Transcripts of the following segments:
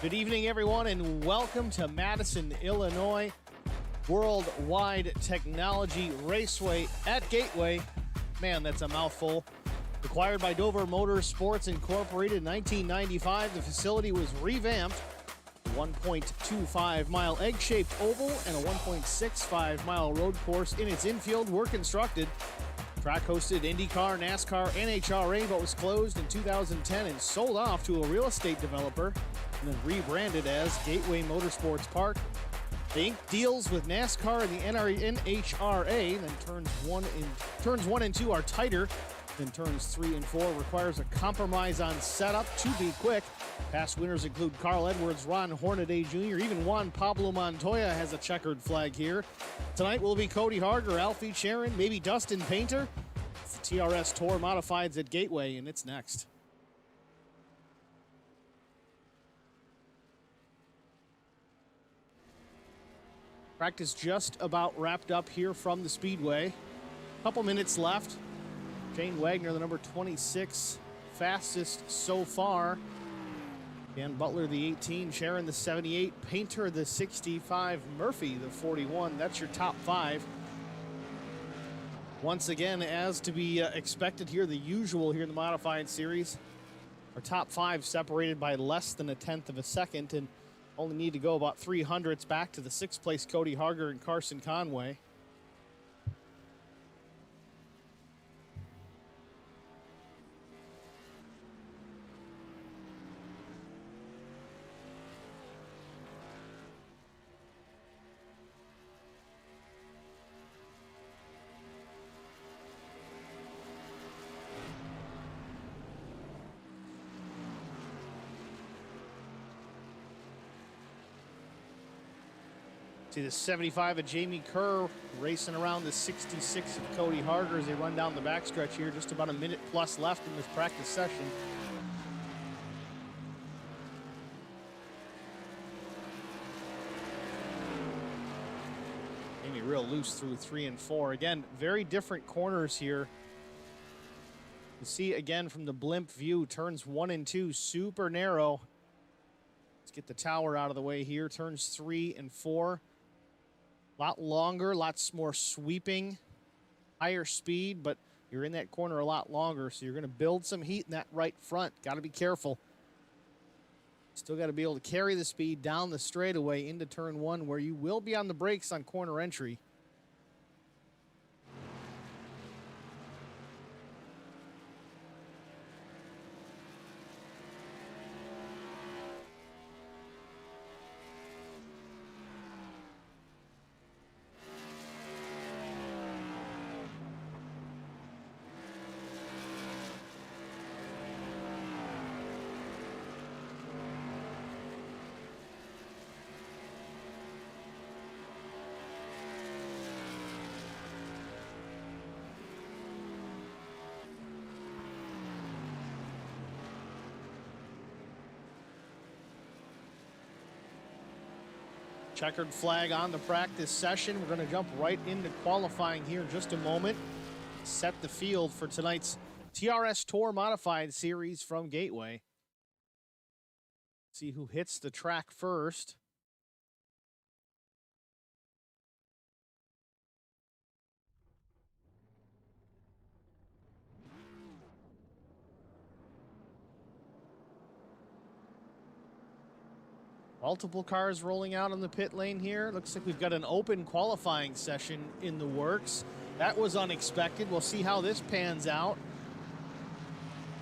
Good evening, everyone, and welcome to Madison, Illinois Worldwide Technology Raceway at Gateway. Man, that's a mouthful. Acquired by Dover Motorsports Incorporated in 1995, the facility was revamped. A 1.25-mile egg-shaped oval and a 1.65-mile road course in its infield were constructed. Track hosted IndyCar, NASCAR, NHRA, but was closed in 2010 and sold off to a real estate developer and then rebranded as Gateway Motorsports Park. The Inc. deals with NASCAR and the NHRA, then turns one and two are tighter, then turns 3 and 4 requires a compromise on setup to be quick. Past winners include Carl Edwards, Ron Hornaday Jr., even Juan Pablo Montoya has a checkered flag here. Tonight will be Cody Harger, Alfie Sharon, maybe Dustin Painter. It's the TRS Tour Modifieds at Gateway, and it's next. Practice just about wrapped up here from the Speedway. Couple minutes left. Shane Wagner, the number 26, fastest so far. Dan Butler, the 18, Sharon, the 78, Painter, the 65, Murphy, the 41. That's your top 5. Once again, as to be expected here, the usual here in the Modified Series. Our top 5 separated by less than a tenth of a second, and only need to go about 300ths back to the 6th place Cody Harger and Carson Conway. See the 75 of Jamie Kerr racing around the 66 of Cody Harger as they run down the backstretch here. Just about a minute plus left in this practice session. Jamie real loose through 3 and 4. Again, very different corners here. You see again from the blimp view, turns 1 and 2, super narrow. Let's get the tower out of the way here. Turns 3 and 4. A lot longer, lots more sweeping, higher speed, but you're in that corner a lot longer, so you're going to build some heat in that right front. Got to be careful. Still got to be able to carry the speed down the straightaway into turn 1, where you will be on the brakes on corner entry. Checkered flag on the practice session. We're going to jump right into qualifying here in just a moment. Set the field for tonight's TRS Tour Modified Series from Gateway. See who hits the track first. Multiple cars rolling out on the pit lane here. Looks like we've got an open qualifying session in the works. That was unexpected. We'll see how this pans out.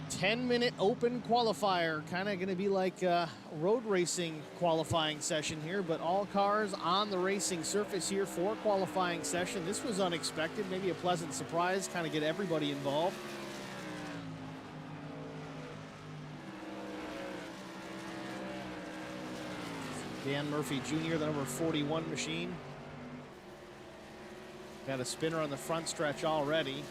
10-minute open qualifier. Kind of going to be like a road racing qualifying session here, but all cars on the racing surface here for qualifying session. This was unexpected. Maybe a pleasant surprise. Kind of get everybody involved. Dan Murphy Jr., the number 41 machine. Got a spinner on the front stretch already.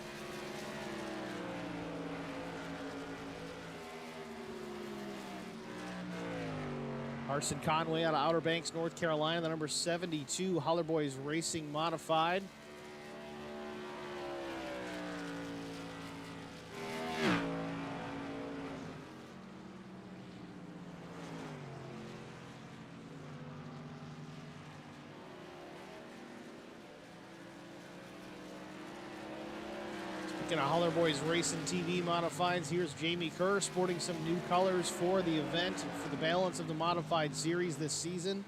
Carson Conway out of Outer Banks, North Carolina, the number 72 Holler Boys Racing Modified. Speaking of Holler Boys Racing TV Modifieds, here's Jamie Kerr sporting some new colors for the event and for the balance of the Modified Series this season.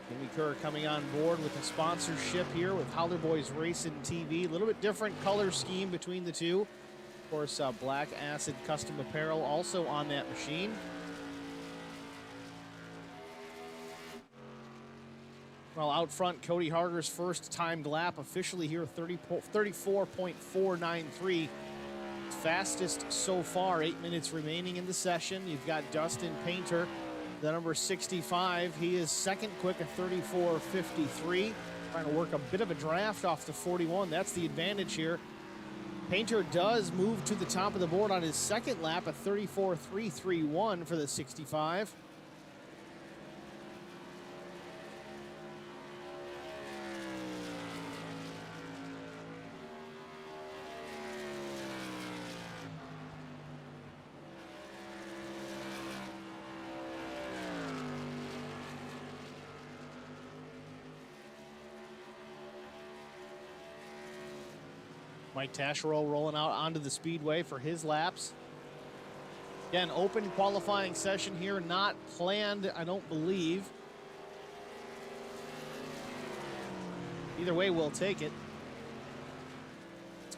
Jamie Kerr coming on board with a sponsorship here with Holler Boys Racing TV. A little bit different color scheme between the two. Of course, Black Acid Custom Apparel also on that machine. Well, out front, Cody Harger's first timed lap officially here, 34.493. Fastest so far, 8 minutes remaining in the session. You've got Dustin Painter, the number 65. He is second quick at 34.53. Trying to work a bit of a draft off the 41. That's the advantage here. Painter does move to the top of the board on his second lap at 34.331 for the 65. Mike Taschereau rolling out onto the speedway for his laps. Again, open qualifying session here, not planned, I don't believe. Either way, we'll take it.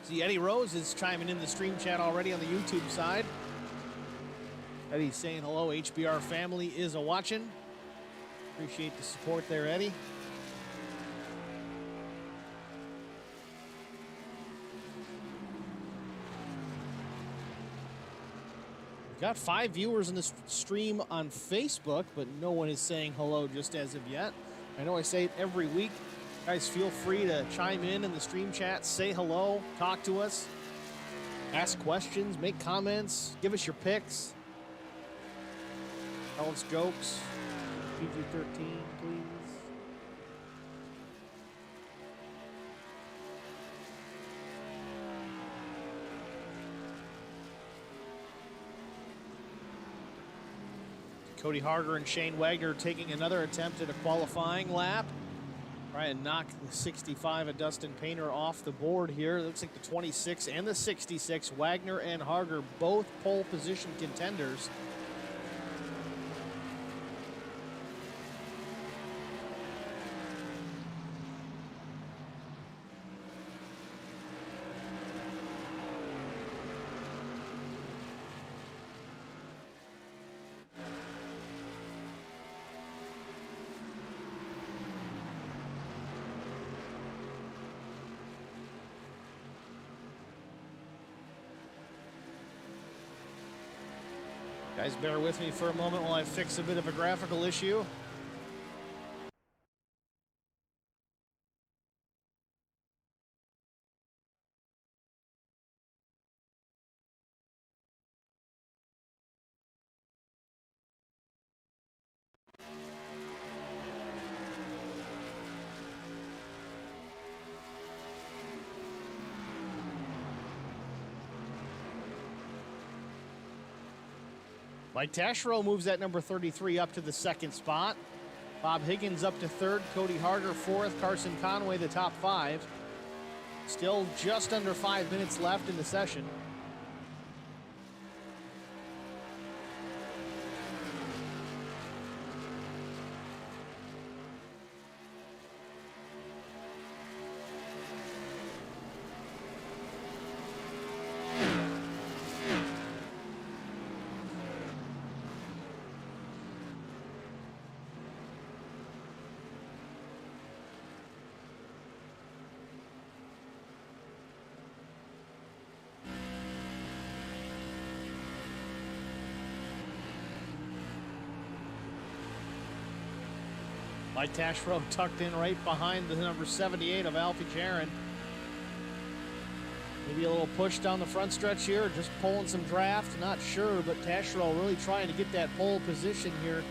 See, Eddie Rose is chiming in the stream chat already on the YouTube side. Eddie's saying hello, HBR family is a-watching. Appreciate the support there, Eddie. Got 5 viewers in this stream on Facebook, but no one is saying hello just as of yet. I know I say it every week. Guys, feel free to chime in the stream chat, say hello, talk to us, ask questions, make comments, give us your picks. Tell us jokes. PG-13, please. Cody Harger and Shane Wagner taking another attempt at a qualifying lap. Try and knock the 65 of Dustin Painter off the board here. Looks like the 26 and the 66, Wagner and Harger, both pole position contenders. Guys, bear with me for a moment while I fix a bit of a graphical issue. Mike Taschereau moves that number 33 up to the second spot. Bob Higgins up to third. Cody Harger fourth. Carson Conway the top 5. Still just under 5 minutes left in the session. Mike Taschereau tucked in right behind the number 78 of Alfie Jaron. Maybe a little push down the front stretch here, just pulling some draft, not sure, but Taschereau really trying to get that pole position here.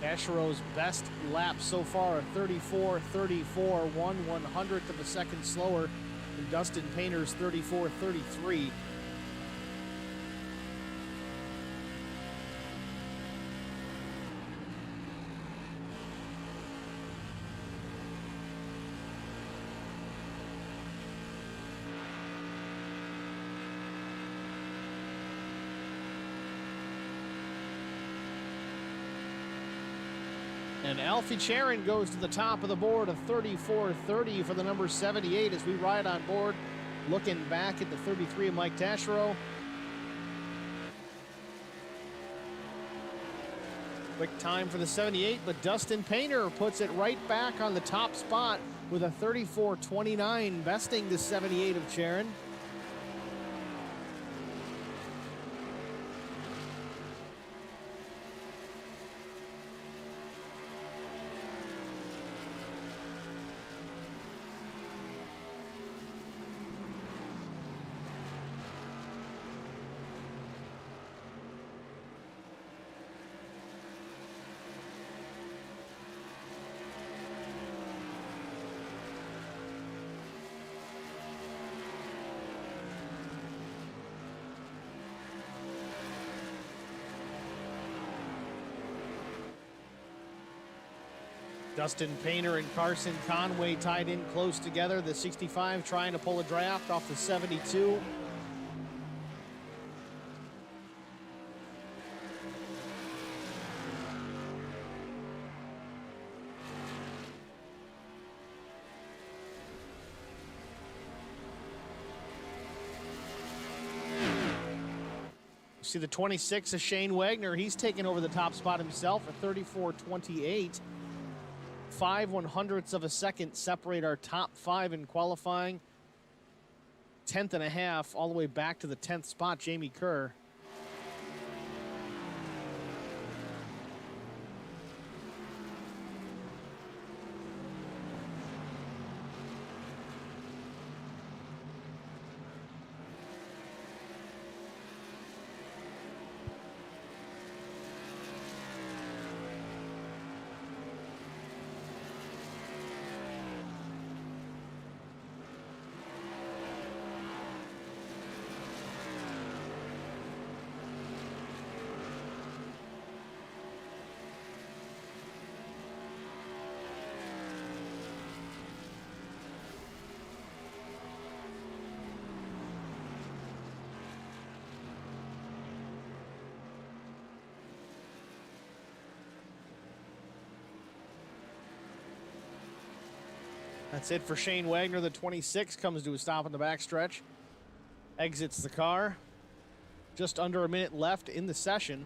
Taschereau's best lap so far, a 34.34, 1/100th of a second slower than Dustin Painter's 34.33. And Alfie Charon goes to the top of the board, a 34.30 for the number 78 as we ride on board, looking back at the 33 of Mike Taschereau. Quick time for the 78, but Dustin Painter puts it right back on the top spot with a 34.29, besting the 78 of Charon. Dustin Painter and Carson Conway tied in close together. The 65 trying to pull a draft off the 72. See the 26 of Shane Wagner. He's taken over the top spot himself at 34.28. 5/100ths of a second separate our top five in qualifying. 10th and a half all the way back to the 10th spot, Jamie Kerr. That's it for Shane Wagner. The 26 comes to a stop in the backstretch. Exits the car. Just under a minute left in the session.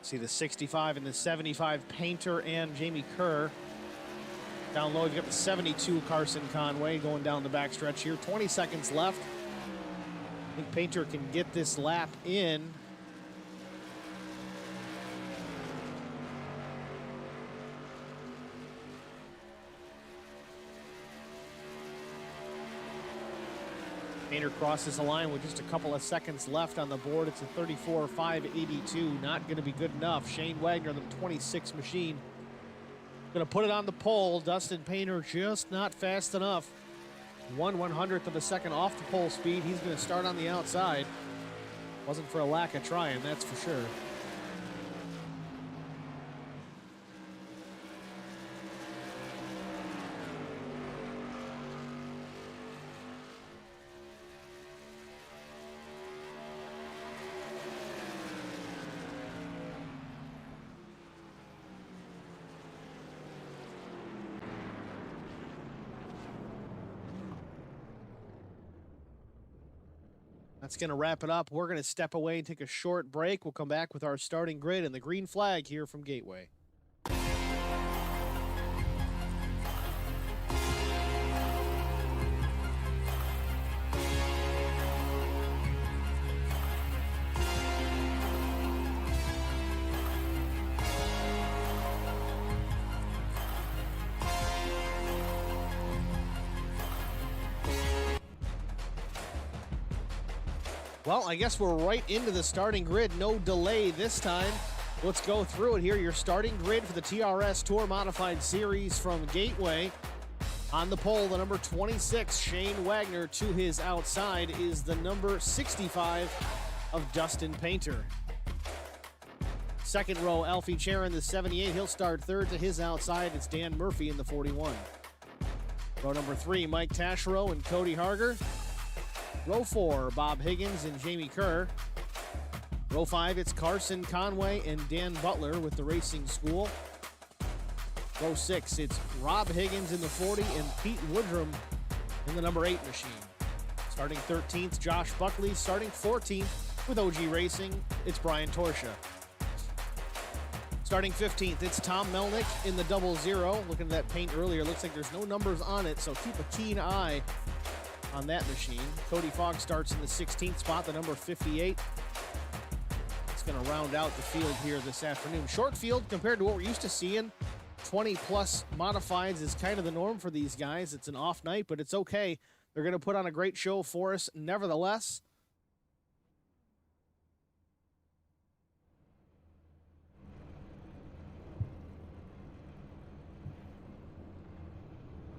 See the 65 and the 75 Painter and Jamie Kerr. Down low, you've got the 72 Carson Conway going down the backstretch here. 20 seconds left. I think Painter can get this lap in. Painter crosses the line with just a couple of seconds left on the board. It's a 34.582. Not going to be good enough. Shane Wagner, the 26 machine, going to put it on the pole. Dustin Painter just not fast enough. 1/100th of a second off the pole speed. He's going to start on the outside. Wasn't for a lack of trying, that's for sure. That's going to wrap it up. We're going to step away and take a short break. We'll come back with our starting grid and the green flag here from Gateway. Well, I guess we're right into the starting grid. No delay this time. Let's go through it here. Your starting grid for the TRS Tour Modified Series from Gateway. On the pole, the number 26, Shane Wagner. To his outside is the number 65 of Dustin Painter. Second row, Alfie Charon, the 78. He'll start third. To his outside, it's Dan Murphy in the 41. Row number 3, Mike Taschereau and Cody Harger. Row 4, Bob Higgins and Jamie Kerr. Row 5, it's Carson Conway and Dan Butler with the Racing School. Row 6, it's Rob Higgins in the 40 and Pete Woodrum in the number 8 machine. Starting 13th, Josh Buckley. Starting 14th with OG Racing, it's Brian Torsha. Starting 15th, it's Tom Melnick in the 00. Looking at that paint earlier, looks like there's no numbers on it, so keep a keen eye on that machine. Cody Fogg starts in the 16th spot, the number 58. It's going to round out the field here this afternoon. Short field compared to what we're used to seeing. 20-plus modifieds is kind of the norm for these guys. It's an off night, but it's okay. They're going to put on a great show for us nevertheless.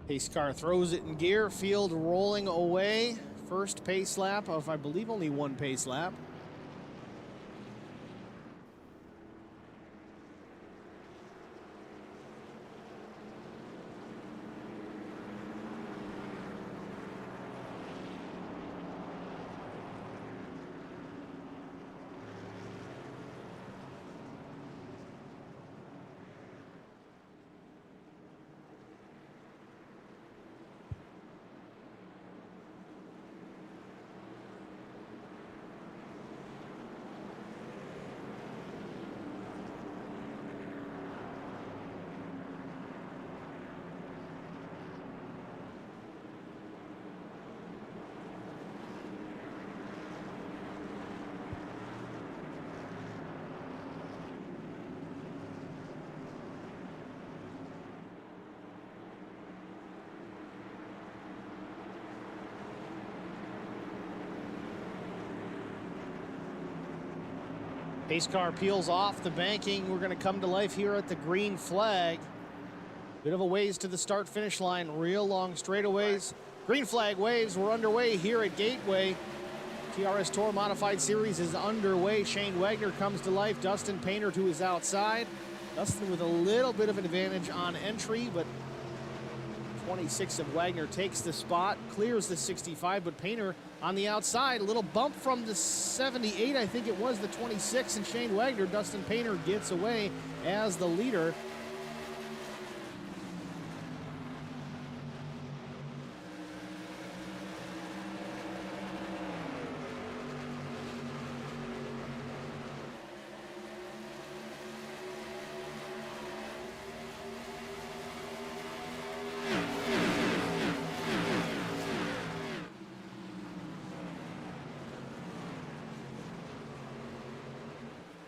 Pace car throws it in gear. Field rolling away. First pace lap of, I believe, only one pace lap. Pace car peels off the banking. We're going to come to life here at the green flag. Bit of a ways to the start-finish line. Real long straightaways. Green flag waves. We're underway here at Gateway. TRS Tour Modified Series is underway. Shane Wagner comes to life. Dustin Painter to his outside. Dustin with a little bit of an advantage on entry, but 26 of Wagner takes the spot, clears the 65, but Painter on the outside. A little bump from the 78, I think it was the 26, and Shane Wagner. Dustin Painter gets away as the leader.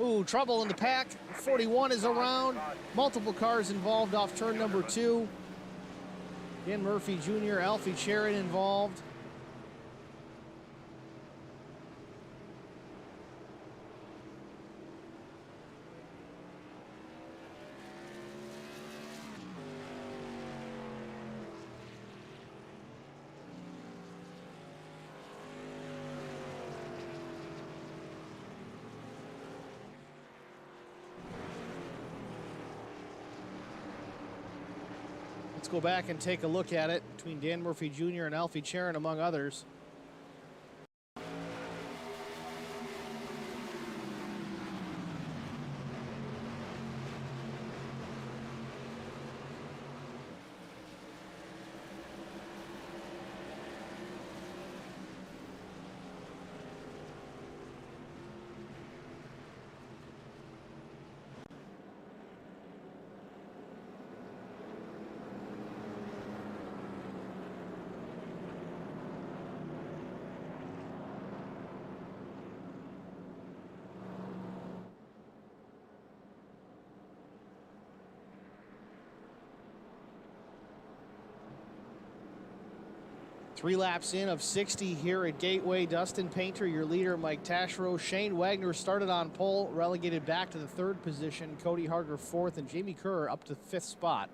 Ooh, trouble in the pack. 41 is around. Multiple cars involved off turn number 2. Dan Murphy Jr., Alfie Charon involved. Let's go back and take a look at it between Dan Murphy Jr. and Alfie Charon, among others. Three laps in of 60 here at Gateway. Dustin Painter, your leader. Mike Taschereau. Shane Wagner started on pole, relegated back to the 3rd position. Cody Harger 4th, and Jamie Kerr up to 5th spot.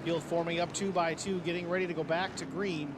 Field forming up 2 by 2, getting ready to go back to green.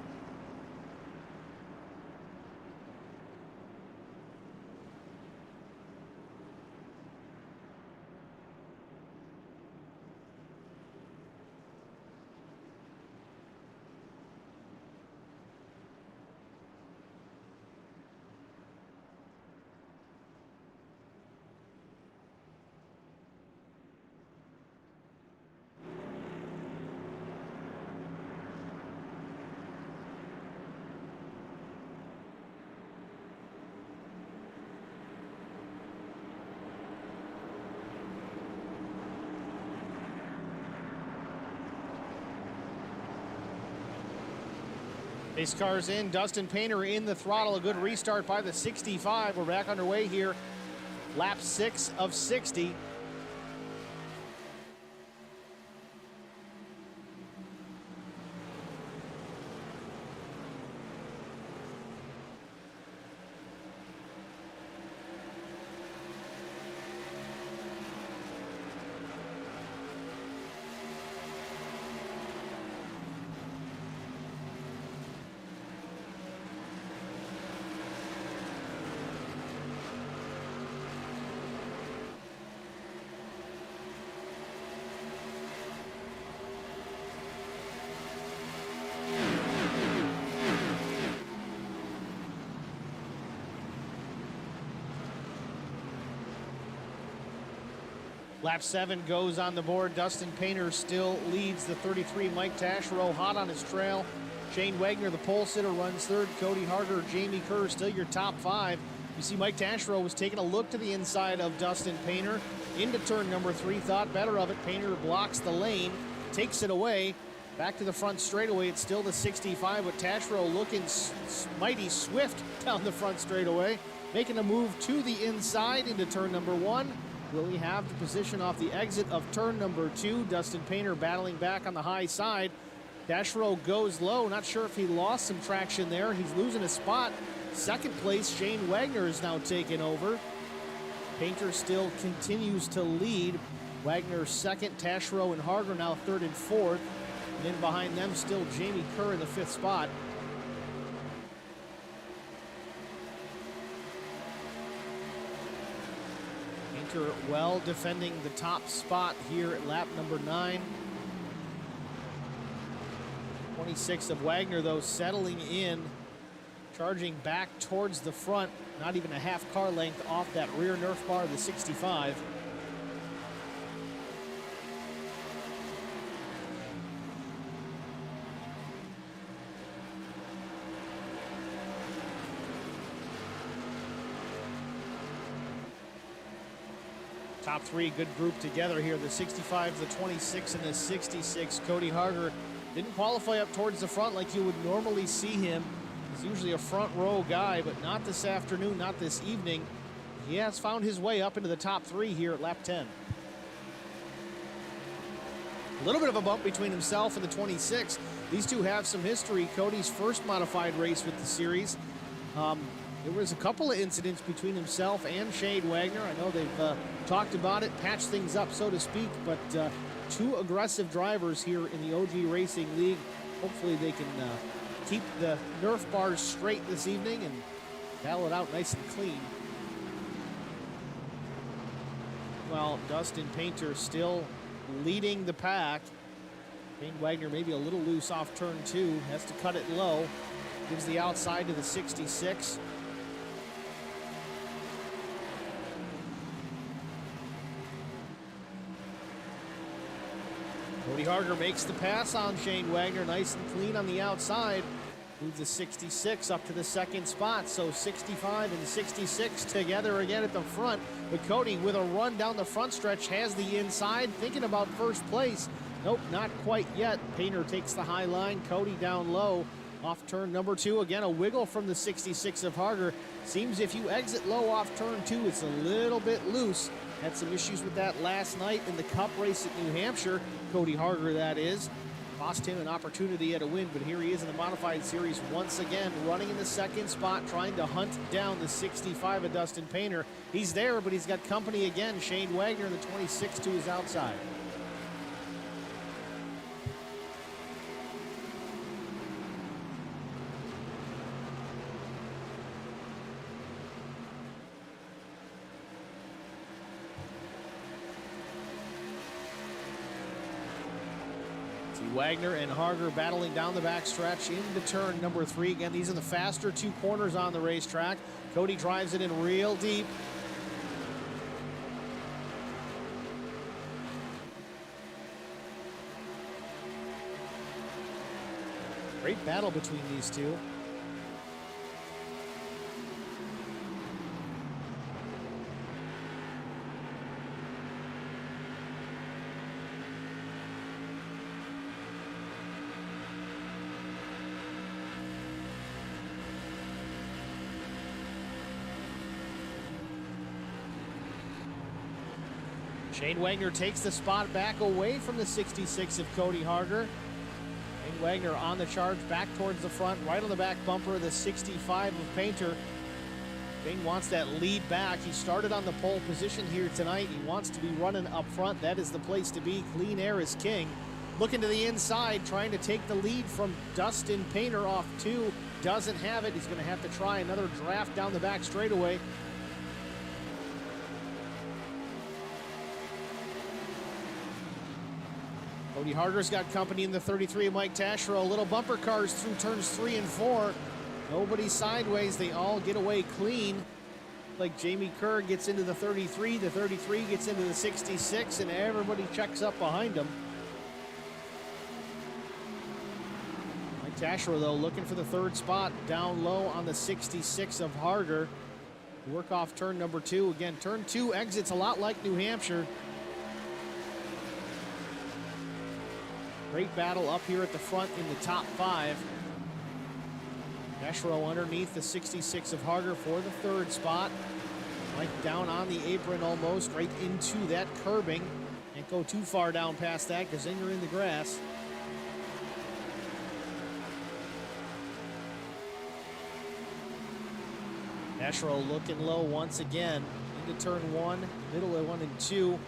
Pace cars in, Dustin Painter in the throttle, a good restart by the 65. We're back underway here, lap 6 of 60. Lap 7 goes on the board. Dustin Painter still leads the 33. Mike Taschereau hot on his trail. Shane Wagner, the pole sitter, runs third. Cody Harger, Jamie Kerr, still your top 5. You see Mike Taschereau was taking a look to the inside of Dustin Painter into turn number 3, thought better of it. Painter blocks the lane, takes it away. Back to the front straightaway. It's still the 65, but Taschereau looking mighty swift down the front straightaway, making a move to the inside into turn number 1. Will he have the position off the exit of turn number 2? Dustin Painter battling back on the high side. Taschereau goes low. Not sure if he lost some traction there. He's losing a spot. Second place, Shane Wagner is now taking over. Painter still continues to lead. Wagner second, Taschereau and Harger now third and fourth. And then behind them still Jamie Kerr in the 5th spot. Painter well defending the top spot here at lap number 9. 26 of Wagner, though, settling in, charging back towards the front, not even a half car length off that rear Nerf bar of the 65. Top 3, good group together here. The 65, the 26, and the 66. Cody Harger didn't qualify up towards the front like you would normally see him. He's usually a front row guy, but not this afternoon, not this evening. He has found his way up into the top 3 here at lap 10. A little bit of a bump between himself and the 26. These two have some history. Cody's first modified race with the series. There was a couple of incidents between himself and Shane Wagner. I know they've talked about it, patched things up, so to speak, but two aggressive drivers here in the OG Racing League. Hopefully they can keep the Nerf bars straight this evening and battle it out nice and clean. Well, Dustin Painter still leading the pack. Shane Wagner maybe a little loose off turn 2, has to cut it low. Gives the outside to the 66. Cody Harger makes the pass on Shane Wagner, nice and clean on the outside. Moves the 66 up to the 2nd spot, so 65 and 66 together again at the front. But Cody, with a run down the front stretch, has the inside, thinking about first place. Nope, not quite yet. Painter takes the high line, Cody down low. Off turn number 2, again a wiggle from the 66 of Harger. Seems if you exit low off turn 2, it's a little bit loose. Had some issues with that last night in the Cup race at New Hampshire. Cody Harger, that is. Lost him an opportunity at a win, but here he is in the Modified Series once again, running in the 2nd spot, trying to hunt down the 65 of Dustin Painter. He's there, but he's got company again. Shane Wagner, the 26, to his outside. See Wagner and Harger battling down the backstretch into turn number 3. Again, these are the faster 2 corners on the racetrack. Cody drives it in real deep. Great battle between these two. Shane Wagner takes the spot back away from the 66 of Cody Harger. Shane Wagner on the charge, back towards the front, right on the back bumper of the 65 of Painter. Shane wants that lead back. He started on the pole position here tonight. He wants to be running up front. That is the place to be. Clean air is king. Looking to the inside, trying to take the lead from Dustin Painter off 2. Doesn't have it. He's going to have to try another draft down the back straightaway. Cody Harger's got company in the 33 of Mike Taschereau. Little bumper cars through turns 3 and 4. Nobody sideways. They all get away clean. Like Jamie Kerr gets into the 33 gets into the 66, and everybody checks up behind him. Mike Taschereau, though, looking for the 3rd spot down low on the 66 of Harger. Work off turn number 2. Again, turn 2 exits a lot like New Hampshire. Great battle up here at the front in the top 5. Taschereau underneath the 66 of Harger for the 3rd spot. Mike down on the apron almost, right into that curbing. Can't go too far down past that because then you're in the grass. Taschereau looking low once again into turn 1, middle of 1 and 2.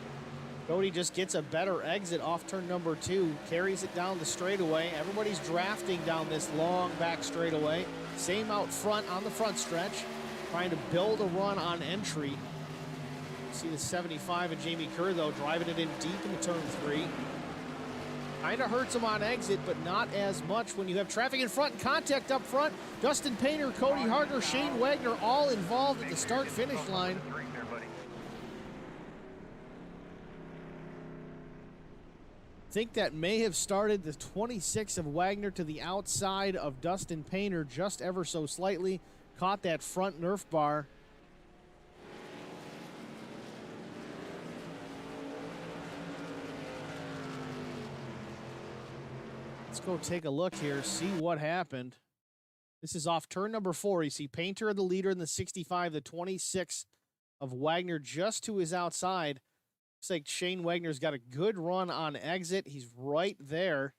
Cody just gets a better exit off turn number 2, carries it down the straightaway. Everybody's drafting down this long back straightaway. Same out front on the front stretch, trying to build a run on entry. See the 75 of Jamie Kerr, though, driving it in deep into turn 3. Kind of hurts him on exit, but not as much when you have traffic in front and contact up front. Dustin Painter, Cody Harger, Shane Wagner all involved at the start-finish line. Think that may have started the 26 of Wagner to the outside of Dustin Painter just ever so slightly. Caught that front Nerf bar. Let's go take a look here, see what happened. This is off turn number 4. You see Painter, the leader in the 65, the 26 of Wagner just to his outside. Looks like Shane Wagner's got a good run on exit. He's right there.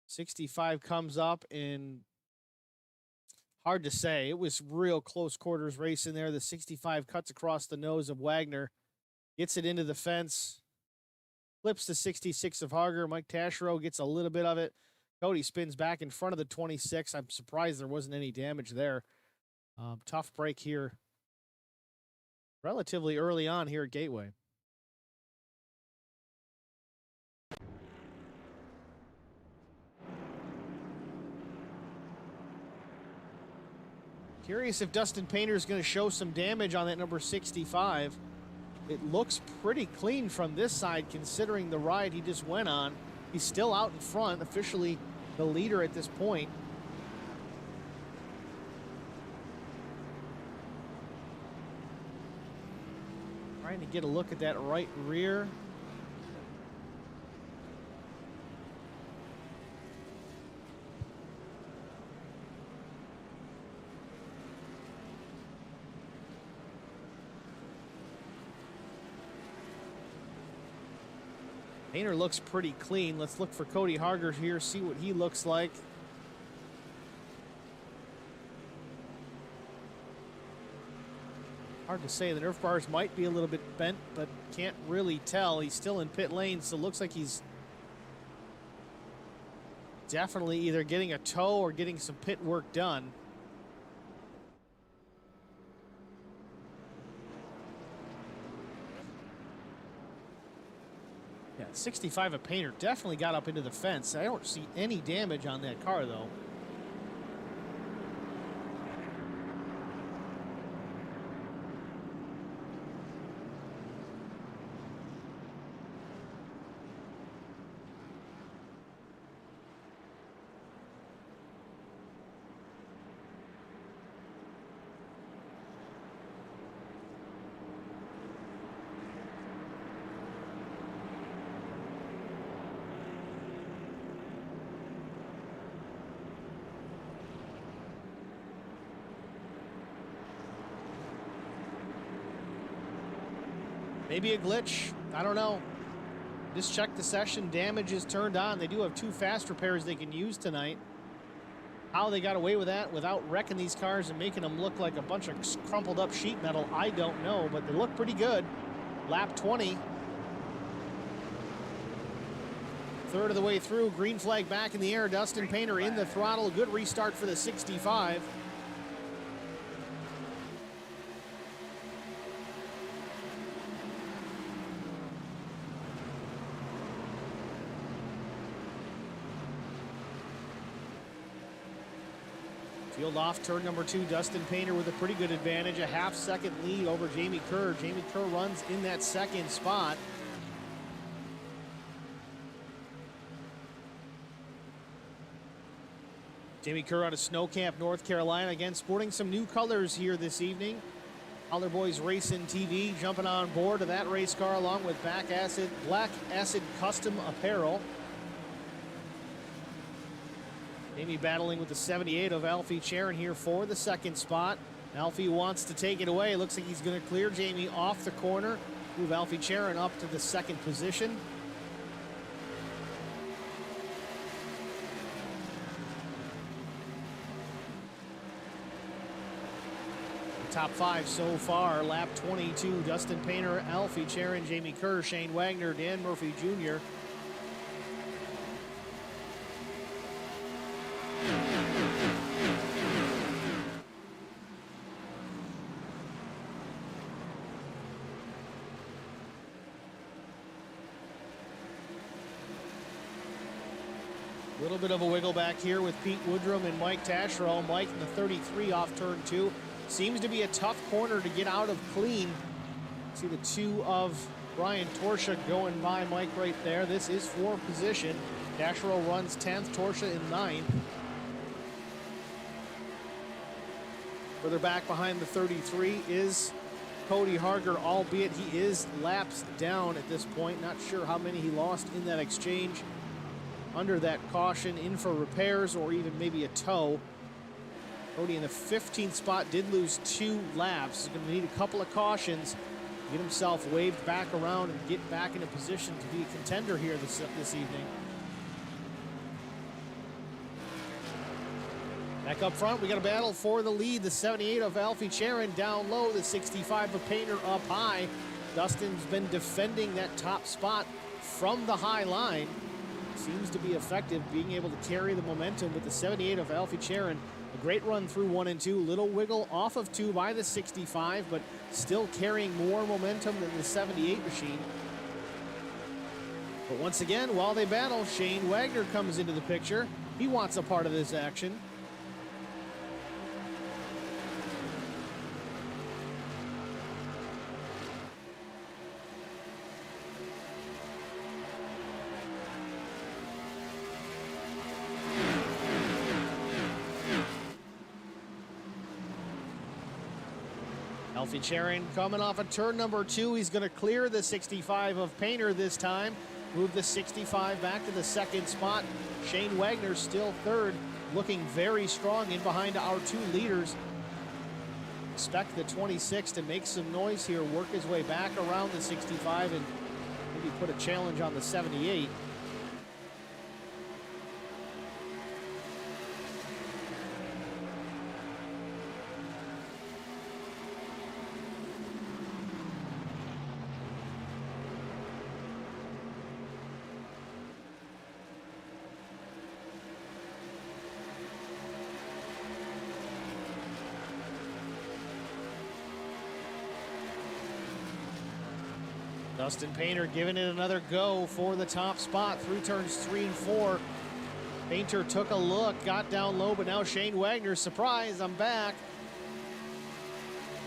65 comes up and hard to say. It was real close quarters race in there. The 65 cuts across the nose of Wagner, gets it into the fence, flips the 66 of Harger. Mike Taschereau gets a little bit of it. Cody spins back in front of the 26. I'm surprised there wasn't any damage there. Tough break here. Relatively early on here at Gateway. Curious if Dustin Painter is going to show some damage on that number 65. It looks pretty clean from this side considering the ride he just went on. He's still out in front, officially the leader at this point. Trying to get a look at that right rear. Painter looks pretty clean. Let's look for Cody Harger here, see what he looks like. Hard to say. The Nerf bars might be a little bit bent, but can't really tell. He's still in pit lane, so looks like he's definitely either getting a tow or getting some pit work done. Yeah, 65 of Painter definitely got up into the fence. I don't see any damage on that car, though. Maybe a glitch. I don't know. Just check the session. Damage is turned on. They do have 2 fast repairs they can use tonight. How they got away with that without wrecking these cars and making them look like a bunch of crumpled up sheet metal, I don't know, but they look pretty good. Lap 20. Third of the way through. Green flag back in the air. Dustin Painter in the throttle. Good restart for the 65. Field off turn number 2. Dustin Painter with a pretty good advantage. A half-second lead over Jamie Kerr. Jamie Kerr runs in that second spot. Jamie Kerr out of Snow Camp, North Carolina. Again, sporting some new colors here this evening. Color Boys Racing TV jumping on board of that race car along with Black Acid Custom Apparel. Jamie battling with the 78 of Alfie Charon here for the second spot. Alfie wants to take it away. Looks like he's going to clear Jamie off the corner. Move Alfie Charon up to the second position. The top 5 so far. Lap 22. Dustin Painter, Alfie Charon, Jamie Kerr, Shane Wagner, Dan Murphy Jr. A little bit of a wiggle back here with Pete Woodrum and Mike Taschereau. Mike in the 33 off turn 2. Seems to be a tough corner to get out of clean. See the 2 of Brian Torsha going by Mike right there. This is for position. Taschereau runs 10th, Torsha in 9th. Further back behind the 33 is Cody Harger, albeit he is laps down at this point. Not sure how many he lost in that exchange. Under that caution, in for repairs or even maybe a tow. Cody in the 15th spot did lose 2 laps. He's going to need a couple of cautions, get himself waved back around and get back in a position to be a contender here this evening. Back up front, we got a battle for the lead. The 78 of Alfie Charon down low, the 65 of Painter up high. Dustin's been defending that top spot from the high line. Seems to be effective, being able to carry the momentum with the 78 of Alfie Charon. A great run through 1 and 2. Little wiggle off of 2 by the 65, but still carrying more momentum than the 78 machine. But once again, while they battle, Shane Wagner comes into the picture. He wants a part of this action. Alfie Charon coming off of turn number 2. He's going to clear the 65 of Painter this time. Move the 65 back to the second spot. Shane Wagner still third, looking very strong in behind our 2 leaders. Expect the 26 to make some noise here, work his way back around the 65 and maybe put a challenge on the 78. Dustin Painter giving it another go for the top spot through turns 3 and 4. Painter took a look, got down low, but now Shane Wagner, surprise, I'm back.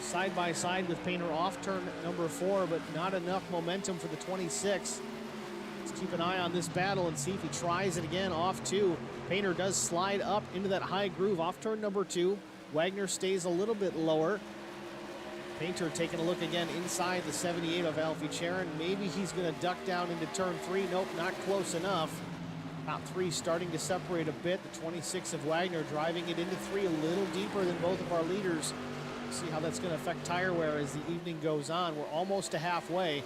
Side by side with Painter off turn number 4, but not enough momentum for the 26. Let's keep an eye on this battle and see if he tries it again off 2. Painter does slide up into that high groove off turn number 2. Wagner stays a little bit lower. Painter taking a look again inside the 78 of Alfie Charon. Maybe he's going to duck down into turn 3. Nope, not close enough. Top 3 starting to separate a bit. The 26 of Wagner driving it into 3 a little deeper than both of our leaders. See how that's going to affect tire wear as the evening goes on. We're almost to halfway.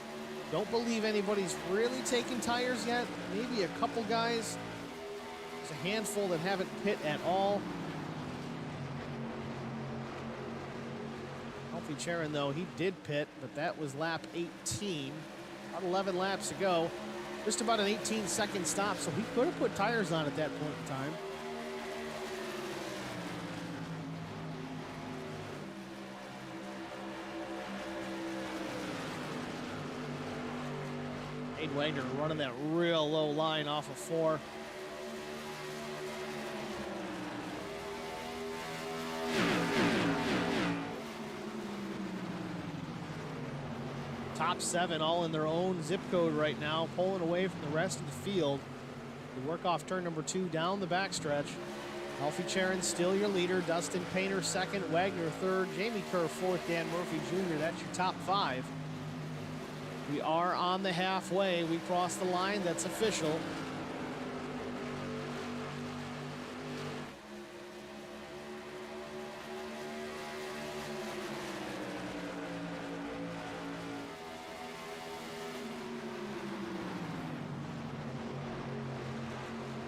Don't believe anybody's really taken tires yet. Maybe a couple guys. There's a handful that haven't pit at all. Alfie Charon, though, he did pit, but that was lap 18. About 11 laps to go. Just about an 18-second stop, so he could have put tires on at that point in time. Wagner running that real low line off of 4. Top 7 all in their own zip code right now, pulling away from the rest of the field. We work off turn number 2 down the backstretch. Alfie Charon still your leader. Dustin Painter 2nd, Wagner 3rd, Jamie Kerr 4th, Dan Murphy Jr. That's your top 5. We are on the halfway. We crossed the line. That's official.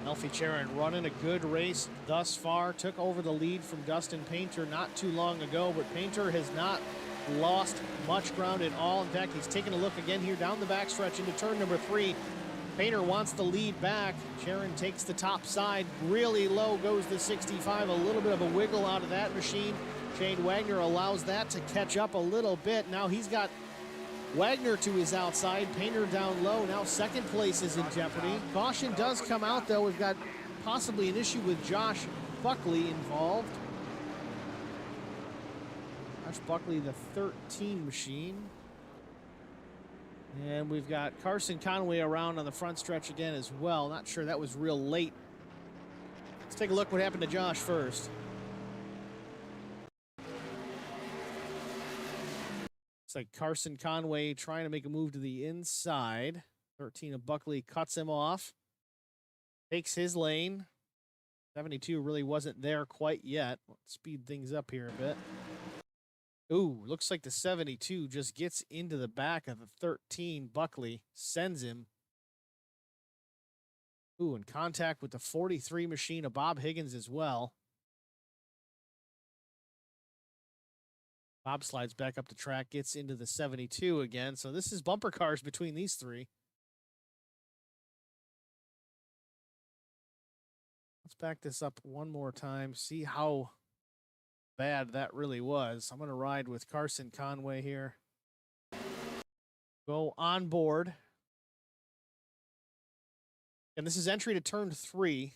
Alfie Charon running a good race thus far. Took over the lead from Dustin Painter not too long ago, but Painter has not lost much ground at all. In fact, he's taking a look again here down the backstretch into turn number 3. Painter wants the lead back. Charon takes the top side. Really low goes the 65. A little bit of a wiggle out of that machine. Shane Wagner allows that to catch up a little bit. Now he's got Wagner to his outside. Painter down low. Now second place is in jeopardy. Caution does come out, though. We've got possibly an issue with Josh Buckley involved. Buckley, the 13 machine. And we've got Carson Conway around on the front stretch again as well. Not sure that was real late. Let's take a look what happened to Josh first. Looks like Carson Conway trying to make a move to the inside. 13 of Buckley cuts him off. Takes his lane. 72 really wasn't there quite yet. Let's speed things up here a bit. Ooh, looks like the 72 just gets into the back of the 13. Buckley sends him. Ooh, in contact with the 43 machine of Bob Higgins as well. Bob slides back up the track, gets into the 72 again. So this is bumper cars between these 3. Let's back this up one more time, see how bad that really was. I'm going to ride with Carson Conway here. Go on board. And this is entry to turn 3.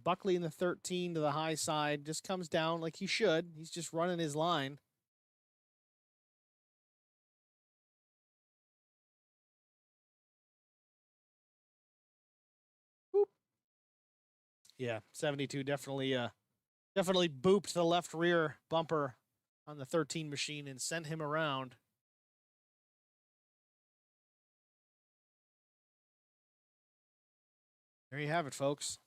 Buckley in the 13 to the high side. Just comes down like he should. He's just running his line. Boop. Yeah, 72 definitely booped the left rear bumper on the 13 machine and sent him around. There you have it, folks.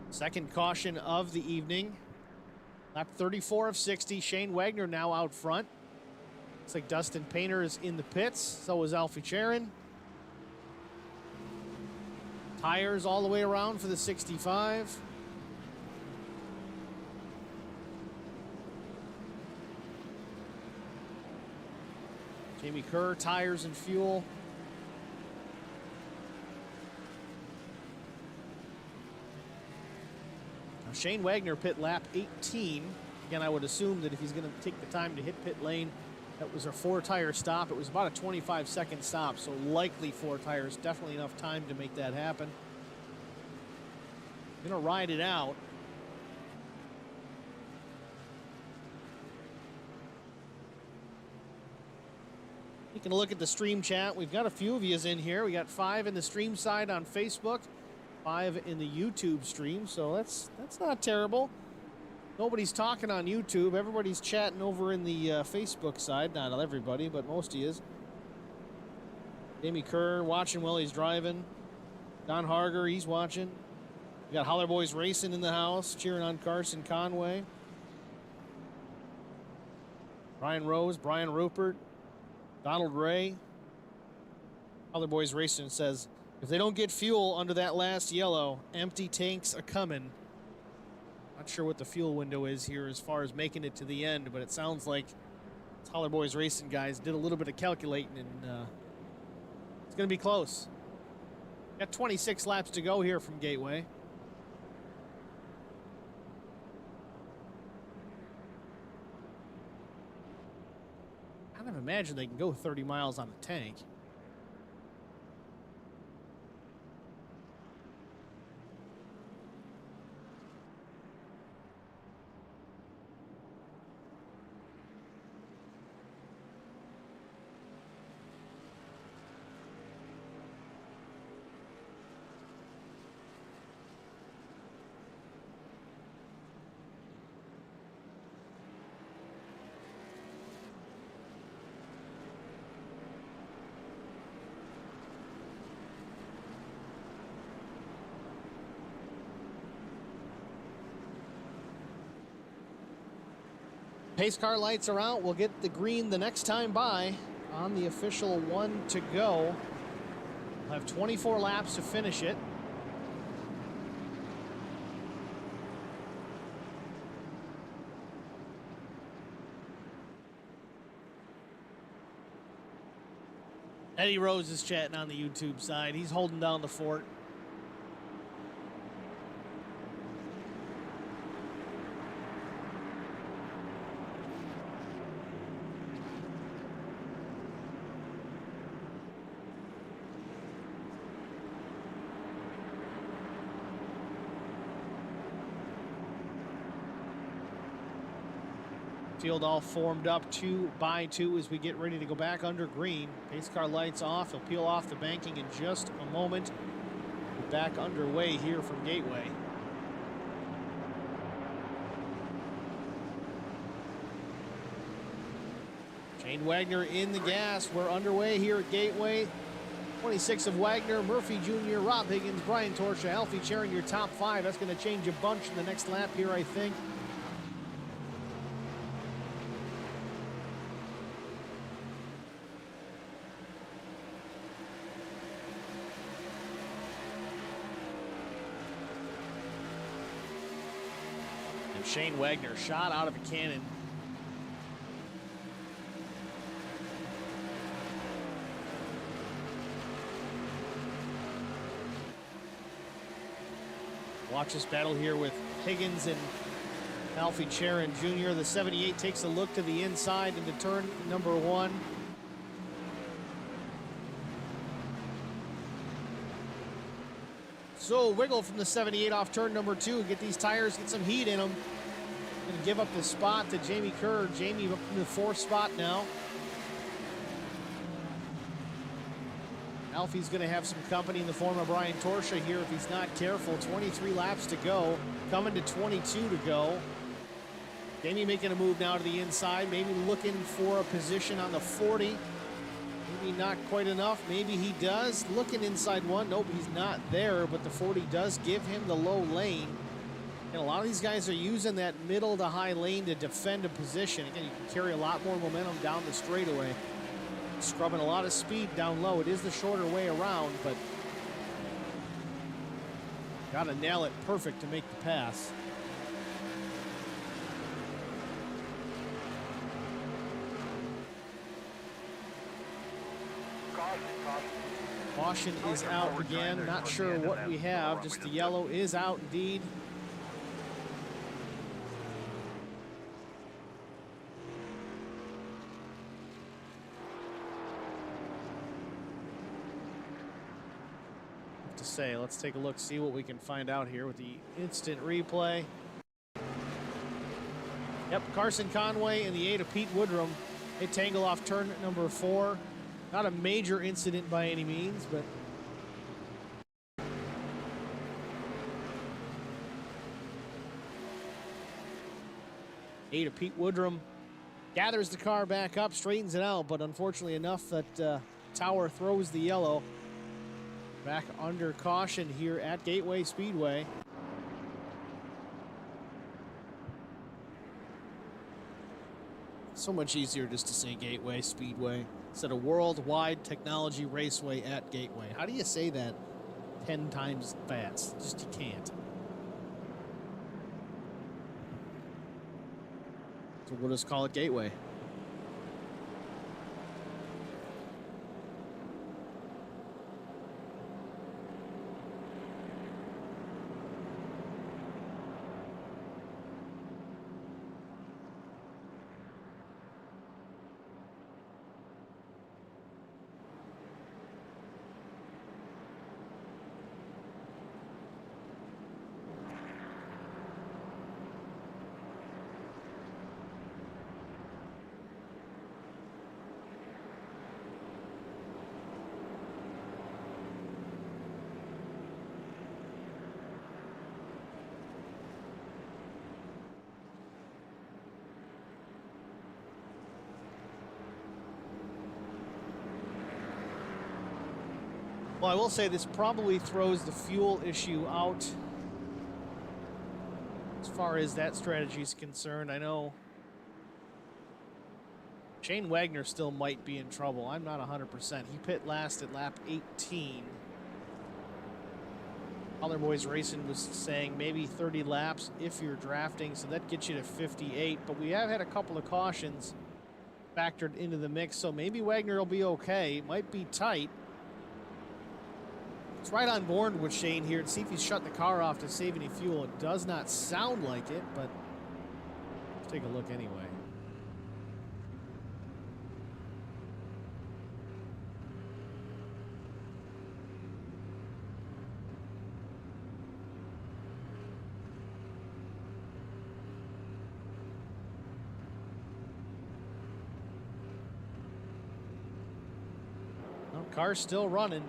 Second caution of the evening. Lap 34 of 60. Shane Wagner now out front. Looks like Dustin Painter is in the pits. So is Alfie Charon. Tires all the way around for the 65. Jamie Kerr, tires and fuel. Now Shane Wagner pit lap 18. Again, I would assume that if he's going to take the time to hit pit lane, that was a 4-tire stop. It was about a 25-second stop, so likely 4 tires. Definitely enough time to make that happen. Going to ride it out. Taking a look at the stream chat. We've got a few of yous in here. We got 5 in the stream side on Facebook, 5 in the YouTube stream, so that's not terrible. Nobody's talking on YouTube. Everybody's chatting over in the Facebook side. Not everybody, but most of yous. Jamie Kerr watching while he's driving. Don Harger, he's watching. We got Holler Boys Racing in the house, cheering on Carson Conway. Brian Rose, Brian Rupert, Donald Ray. Holler Boys Racing says, if they don't get fuel under that last yellow, empty tanks a coming. Not sure what the fuel window is here as far as making it to the end, but it sounds like Holler Boys Racing guys did a little bit of calculating, and it's going to be close. Got 26 laps to go here from Gateway. I kind of imagine they can go 30 miles on a tank. Pace car lights are out. We'll get the green the next time by on the official 1 to go. We'll have 24 laps to finish it. Eddie Rose is chatting on the YouTube side. He's holding down the fort. Field all formed up 2 by 2 as we get ready to go back under green. Pace car lights off. He'll peel off the banking in just a moment. We're back underway here from Gateway. Shane Wagner in the gas. We're underway here at Gateway. 26 of Wagner, Murphy Jr., Rob Higgins, Brian Torsha, Alfie Charon, your top 5. That's going to change a bunch in the next lap here, I think. Shane Wagner shot out of a cannon. Watch this battle here with Higgins and Alfie Charon Jr. The 78 takes a look to the inside into turn number 1. So wiggle from the 78 off turn number 2. Get these tires, get some heat in them. Gonna give up the spot to Jamie Kerr. Jamie up in the 4th spot now. Alfie's gonna have some company in the form of Brian Torsha here if he's not careful. 23 laps to go, coming to 22 to go. Jamie making a move now to the inside, maybe looking for a position on the 40. Maybe not quite enough, maybe he does. Looking inside 1, nope, he's not there, but the 40 does give him the low lane. And a lot of these guys are using that middle to high lane to defend a position. Again, you can carry a lot more momentum down the straightaway. Scrubbing a lot of speed down low. It is the shorter way around, but gotta nail it perfect to make the pass. Caution is out again. Not sure what we have. Just the yellow is out indeed. say. Let's take a look, see what we can find out here with the instant replay. Yep, Carson Conway in the 8 of Pete Woodrum. They tangle off turn number 4. Not a major incident by any means, but eight of Pete Woodrum gathers the car back up, straightens it out, but unfortunately enough that Tower throws the yellow. Back under caution here at Gateway Speedway. So much easier just to say Gateway Speedway instead of Worldwide Technology Raceway at Gateway. How do you say that 10 times fast? Just you can't. So we'll just call it Gateway. Well, I will say this probably throws the fuel issue out as far as that strategy is concerned. I know Shane Wagner still might be in trouble. I'm not 100%. He pit last at lap 18. Other Boys Racing was saying maybe 30 laps if you're drafting, so that gets you to 58. But we have had a couple of cautions factored into the mix, so maybe Wagner will be okay. It might be tight. It's right on board with Shane here and see if he's shutting the car off to save any fuel. It does not sound like it, but let's take a look anyway. Well, car's still running.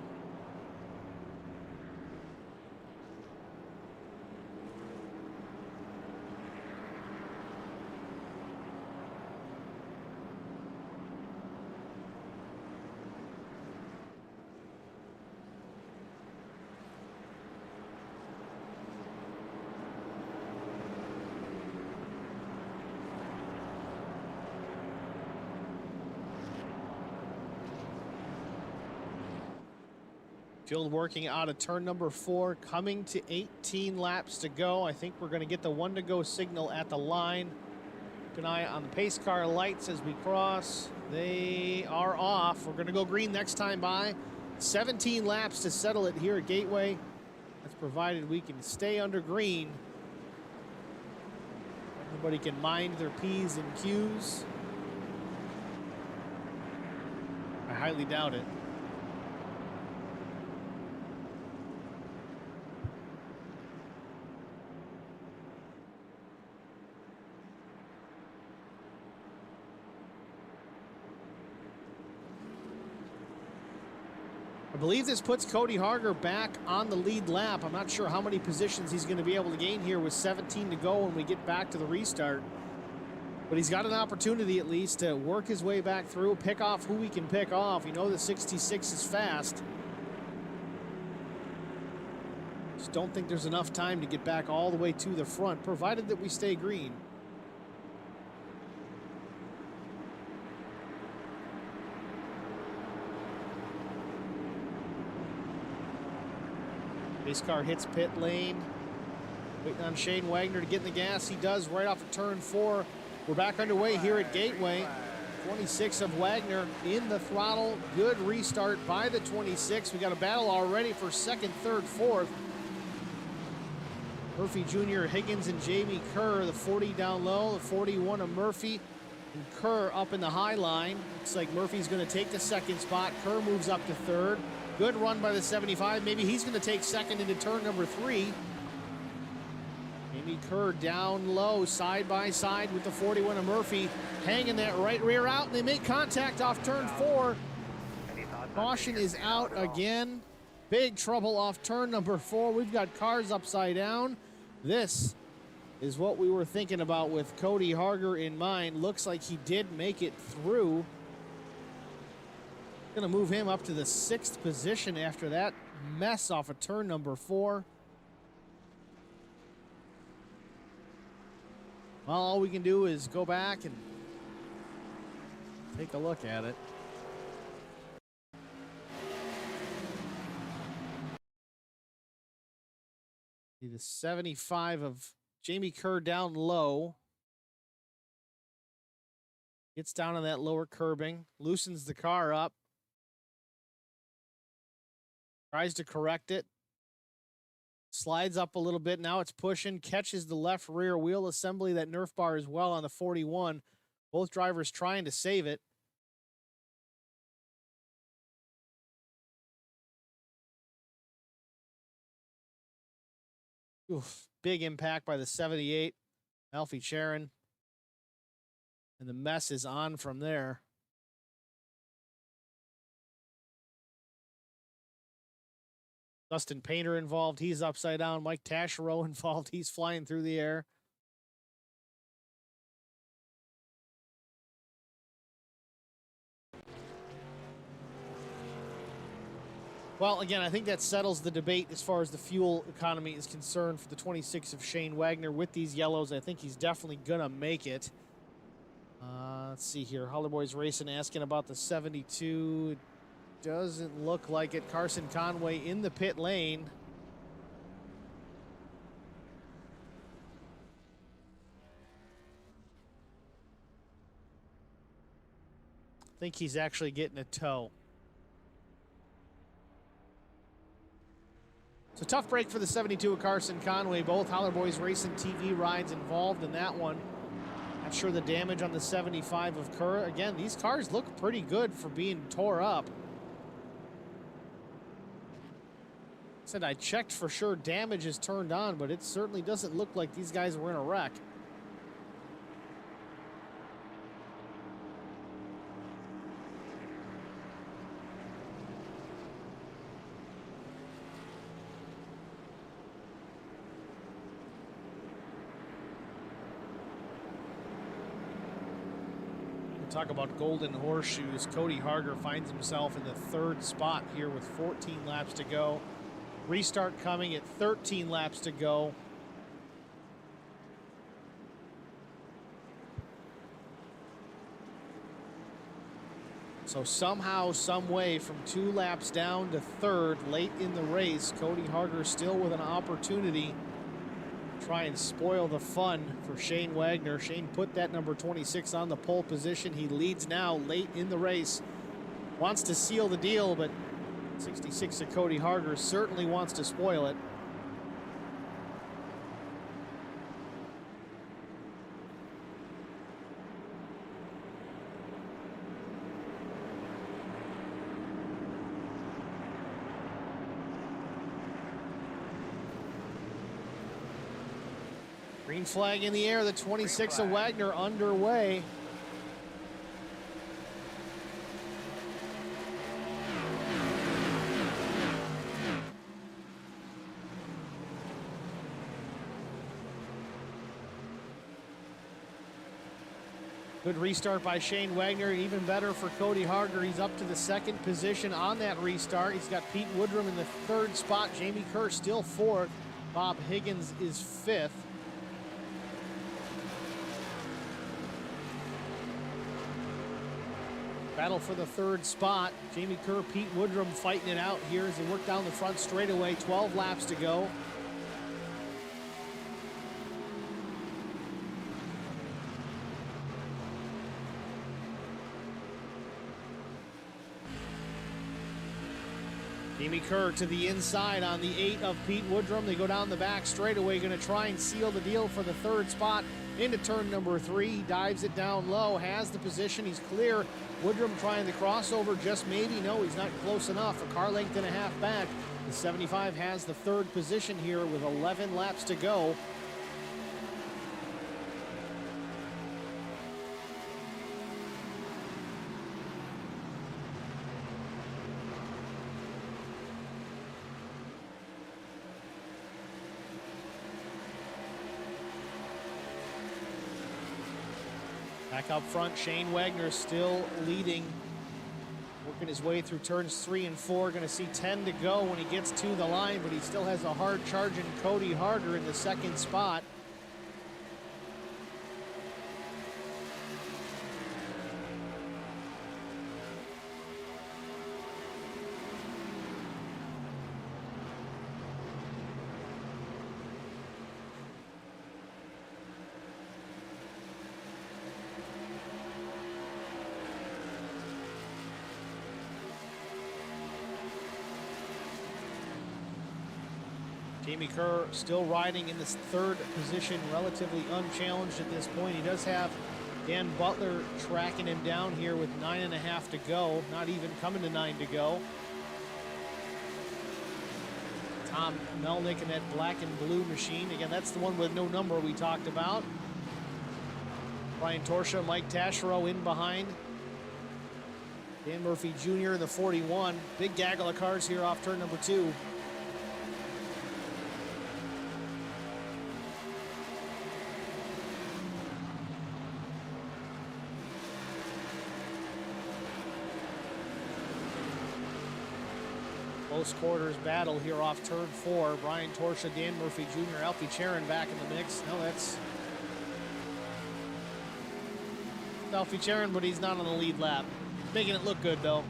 Field working out of turn number 4, coming to 18 laps to go. I think we're going to get the 1 to go signal at the line. Keep an eye on the pace car lights as we cross. They are off. We're going to go green next time by. 17 laps to settle it here at Gateway. That's provided we can stay under green. Everybody can mind their P's and Q's. I highly doubt it. I believe this puts Cody Harger back on the lead lap. I'm not sure how many positions he's going to be able to gain here with 17 to go when we get back to the restart. But he's got an opportunity at least to work his way back through, pick off who he can pick off. You know the 66 is fast. Just don't think there's enough time to get back all the way to the front, provided that we stay green. Pace car hits pit lane. Waiting on Shane Wagner to get in the gas. He does right off of turn 4. We're back underway here at Gateway. 26 of Wagner in the throttle. Good restart by the 26. We got a battle already for second, third, fourth. Murphy Jr., Higgins, and Jamie Kerr. The 40 down low. The 41 of Murphy. And Kerr up in the high line. Looks like Murphy's going to take the second spot. Kerr moves up to third. Good run by the 75. Maybe he's going to take second into turn number 3. Jamie Kerr down low, side by side with the 41 of Murphy, hanging that right rear out, and they make contact off turn 4. Caution is out again. Big trouble off turn number 4. We've got cars upside down. This is what we were thinking about with Cody Harger in mind. Looks like he did make it through. Gonna move him up to the 6th position after that mess off of turn number 4. Well, all we can do is go back and take a look at it. The 75 of Jamie Kerr down low. Gets down on that lower curbing, loosens the car up. Tries to correct it. Slides up a little bit. Now it's pushing. Catches the left rear wheel assembly, that Nerf bar as well on the 41. Both drivers trying to save it. Oof, big impact by the 78. Alfie Sharon. And the mess is on from there. Dustin Painter involved. He's upside down. Mike Taschereau involved. He's flying through the air. Well, again, I think that settles the debate as far as the fuel economy is concerned for the 26 of Shane Wagner. With these yellows, I think he's definitely going to make it. Let's see here. Holler Boys Racing asking about the 72. It doesn't look like it. Carson Conway in the pit lane. I think he's actually getting a tow. So tough break for the 72 of Carson Conway. Both Holler Boys Racing TV rides involved in that one. Not sure the damage on the 75 of Kerr. Again, these cars look pretty good for being tore up. Said I checked for sure damage is turned on, but it certainly doesn't look like these guys were in a wreck. Talk about golden horseshoes. Cody Harger finds himself in the 3rd spot here with 14 laps to go. Restart coming at 13 laps to go. So somehow, some way, from 2 laps down to 3rd late in the race, Cody Harger still with an opportunity to try and spoil the fun for Shane Wagner. Shane put that number 26 on the pole position. He leads now late in the race. Wants to seal the deal, but 66 of Cody Harger certainly wants to spoil it. Green flag in the air, the 26 of Wagner underway. Good restart by Shane Wagner, even better for Cody Harger. He's up to the 2nd position on that restart. He's got Pete Woodrum in the 3rd spot. Jamie Kerr still 4th. Bob Higgins is 5th. Battle for the 3rd spot. Jamie Kerr, Pete Woodrum fighting it out here as they work down the front straightaway. 12 laps to go. Jamie Kerr to the inside on the 8 of Pete Woodrum. They go down the back straightaway, going to try and seal the deal for the 3rd spot. into turn number 3. He dives it down low, has the position. He's clear. Woodrum trying the crossover, just maybe. No, he's not close enough. A car length and a half back. The 75 has the 3rd position here with 11 laps to go. Back up front, Shane Wagner still leading, working his way through turns 3 and 4. Going to see 10 to go when he gets to the line, but he still has a hard charging Cody Harger in the 2nd spot. Jamie Kerr still riding in this 3rd position, relatively unchallenged at this point. He does have Dan Butler tracking him down here with 9.5 to go, not even coming to 9 to go. Tom Melnick in that black and blue machine. Again, that's the one with no number we talked about. Brian Torsha, Mike Taschereau in behind. Dan Murphy Jr. in the 41. Big gaggle of cars here off turn number 2. Close quarters battle here off turn 4. Brian Torsha, Dan Murphy Jr., Alfie Charon back in the mix. No, that's Alfie Charon, but he's not on the lead lap. Making it look good, though.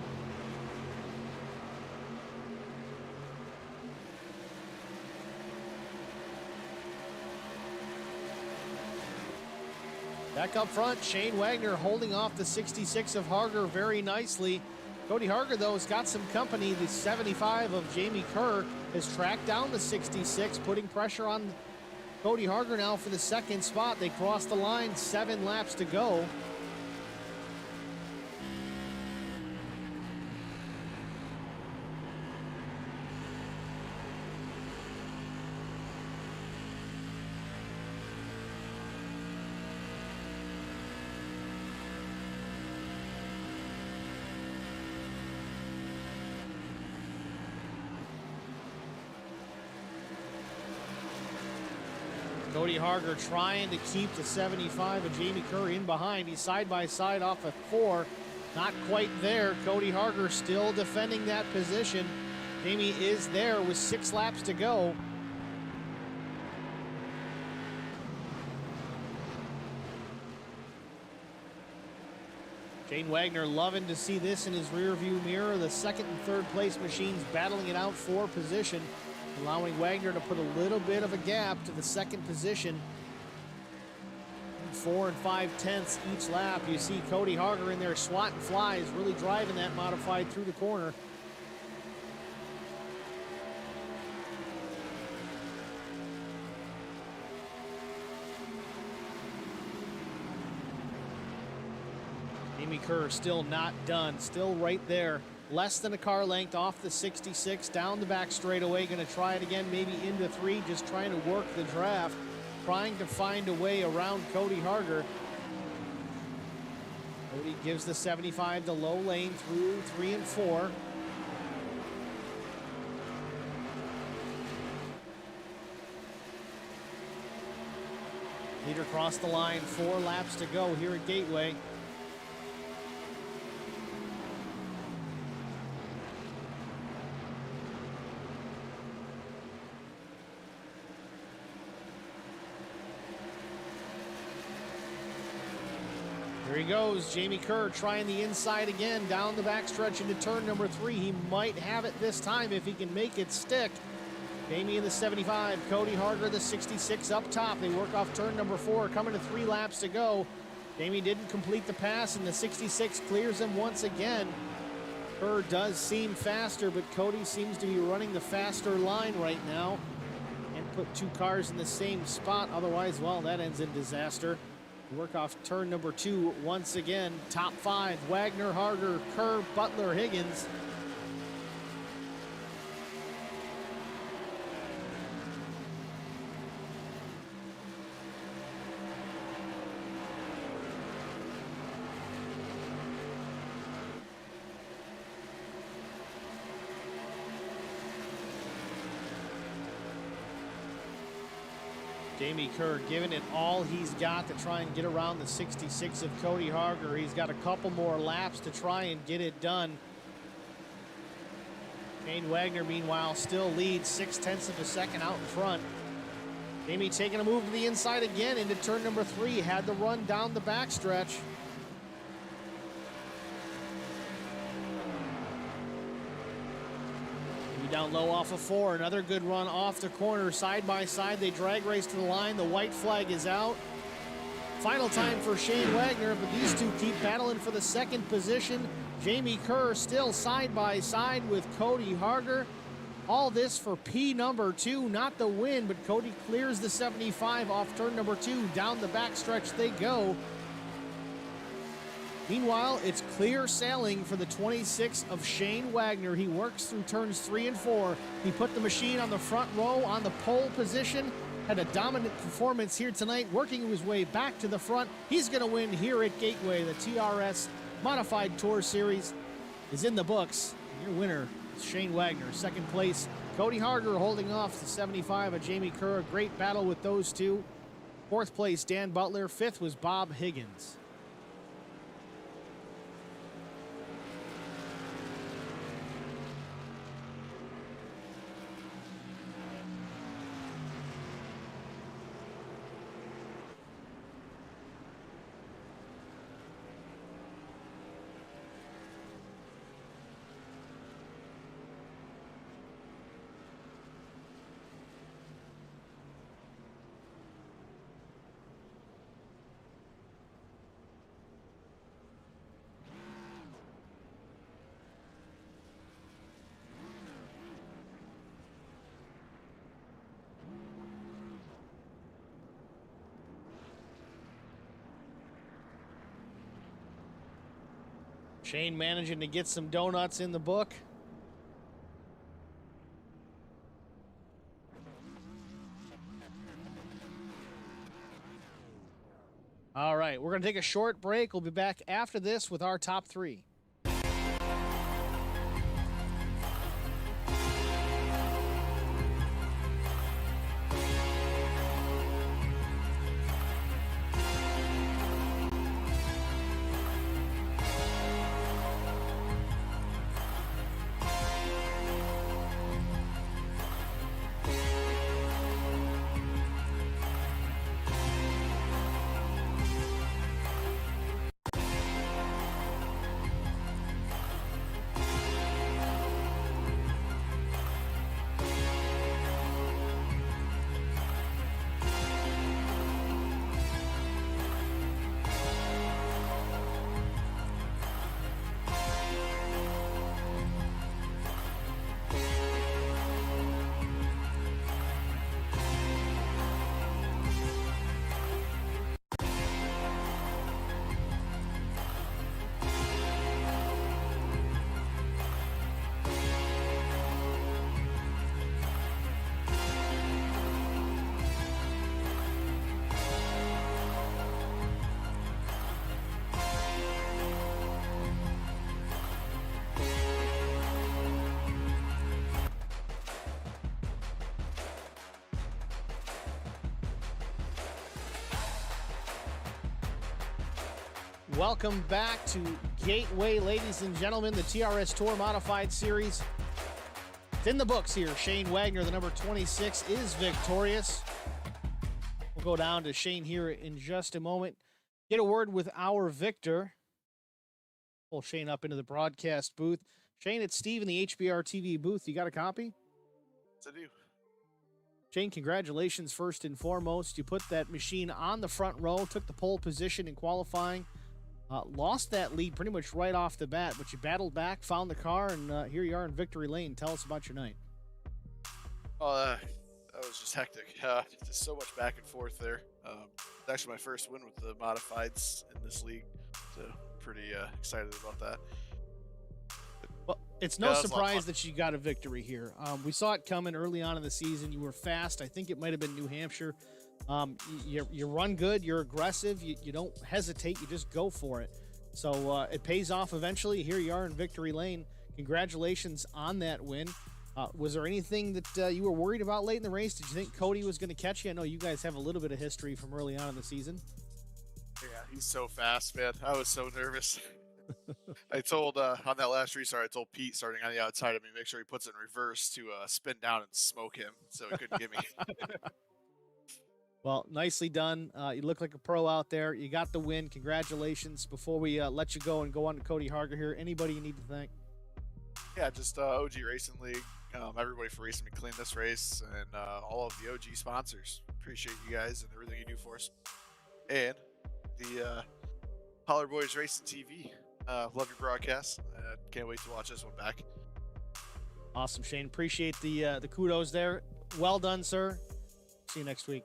Back up front, Shane Wagner holding off the 66 of Harger very nicely. Cody Harger, though, has got some company. The 75 of Jamie Kerr has tracked down the 66, putting pressure on Cody Harger now for the 2nd spot. They cross the line, 7 laps to go. Cody Harger trying to keep the 75 of Jamie Kerr in behind. He's side by side off of 4. Not quite there. Cody Harger still defending that position. Jamie is there with 6 laps to go. Shane Wagner loving to see this in his rear view mirror. The 2nd and 3rd place machines battling it out for position, allowing Wagner to put a little bit of a gap to the 2nd position. 4 5/10 each lap. You see Cody Harger in there swatting flies, really driving that modified through the corner. Jamie Kerr still not done, still right there. Less than a car length off the 66, down the back straightaway. Going to try it again, maybe into 3, just trying to work the draft, trying to find a way around Cody Harger. Cody gives the 75 the low lane through 3 and 4. Leader crossed the line, 4 laps to go here at Gateway. Here he goes, Jamie Kerr trying the inside again, down the backstretch into turn number 3. He might have it this time if he can make it stick. Jamie in the 75, Cody Harger the 66 up top. They work off turn number 4, coming to 3 laps to go. Jamie didn't complete the pass, and the 66 clears him once again. Kerr does seem faster, but Cody seems to be running the faster line right now. And put two cars in the same spot. Otherwise, well, that ends in disaster. Work off turn number 2 once again. Top 5, Wagner, Harger, Kerr, Butler, Higgins. Jamie Kerr giving it all he's got to try and get around the 66 of Cody Harger. He's got a couple more laps to try and get it done. Shane Wagner, meanwhile, still leads 0.6 of a second out in front. Jamie taking a move to the inside again into turn number 3. Had the run down the backstretch. Down low off of 4. Another good run off the corner. Side by side, they drag race to the line. The white flag is out. Final time for Shane Wagner, but these two keep battling for the second position. Jamie Kerr still side by side with Cody Harger. All this for P number 2, not the win, but Cody clears the 75 off turn number 2. Down the backstretch they go. Meanwhile, it's clear sailing for the 26 of Shane Wagner. He works through turns 3 and 4. He put the machine on the front row on the pole position. Had a dominant performance here tonight, working his way back to the front. He's going to win here at Gateway. The TRS Modified Tour Series is in the books. Your winner is Shane Wagner. Second place, Cody Harger holding off the 75 of Jamie Kerr. A great battle with those two. Fourth place, Dan Butler. Fifth was Bob Higgins. Shane managing to get some donuts in the book. All right, we're going to take a short break. We'll be back after this with our top 3. Welcome back to Gateway, ladies and gentlemen. The TRS Tour Modified Series. It's in the books here. Shane Wagner, the number 26, is victorious. We'll go down to Shane here in just a moment. Get a word with our victor. Pull Shane up into the broadcast booth. Shane, it's Steve in the HBR TV booth. You got a copy? Yes, I do. Shane, congratulations first and foremost. You put that machine on the front row, took the pole position in qualifying. Lost that lead pretty much right off the bat, but you battled back, found the car, and here you are in victory lane. Tell us about your night. That was just hectic. Just so much back and forth there. It's actually my first win with the modifieds in this league, so pretty excited about that. Well, it's no surprise that you got a victory here. We saw it coming early on in the season. You were fast. I think it might have been New Hampshire. You run good. You're aggressive. You don't hesitate. You just go for it. So it pays off eventually. Here you are in victory lane. Congratulations on that win. Was there anything that you were worried about late in the race? Did you think Cody was going to catch you? I know you guys have a little bit of history from early on in the season. Yeah, he's so fast, man. I was so nervous. I told on that last restart, I told Pete starting on the outside of me, make sure he puts it in reverse to spin down and smoke him, so he couldn't get me. Well, nicely done. You look like a pro out there. You got the win. Congratulations. Before we let you go and go on to Cody Harger here, anybody you need to thank? Yeah, just OG Racing League, everybody for racing me clean this race, and all of the OG sponsors. Appreciate you guys and everything you do for us. And the Holler Boys Racing TV. Love your broadcast. Can't wait to watch this one back. Awesome, Shane. Appreciate the kudos there. Well done, sir. See you next week.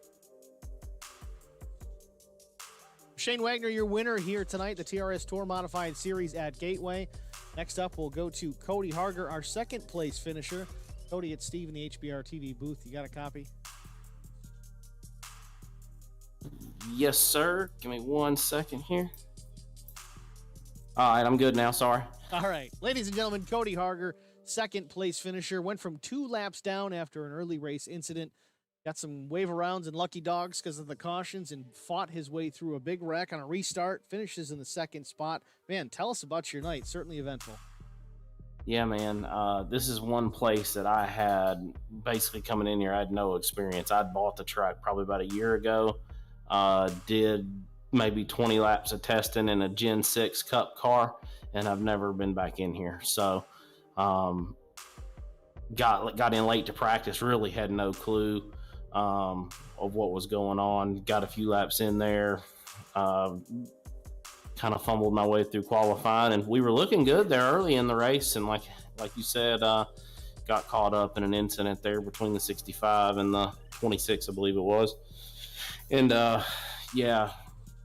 Shane Wagner, your winner here tonight, the TRS Tour Modified Series at Gateway. Next up, we'll go to Cody Harger, our second place finisher. Cody, it's Steve in the HBR TV booth. You got a copy? Yes, sir. Give me 1 second here. All right, I'm good now. Sorry. All right. Ladies and gentlemen, Cody Harger, second place finisher, went from 2 laps down after an early race incident. Got some wave arounds and lucky dogs because of the cautions and fought his way through a big wreck on a restart. Finishes in the second spot. Man, tell us about your night. Certainly eventful. Yeah, man. This is one place that I had basically coming in here. I had no experience. I'd bought the track probably about a year ago. Did maybe 20 laps of testing in a Gen 6 Cup car, and I've never been back in here. So got in late to practice, really had no clue of what was going on. Got a few laps in there, kind of fumbled my way through qualifying, and we were looking good there early in the race. And like you said, got caught up in an incident there between the 65 and the 26, I believe it was. And yeah,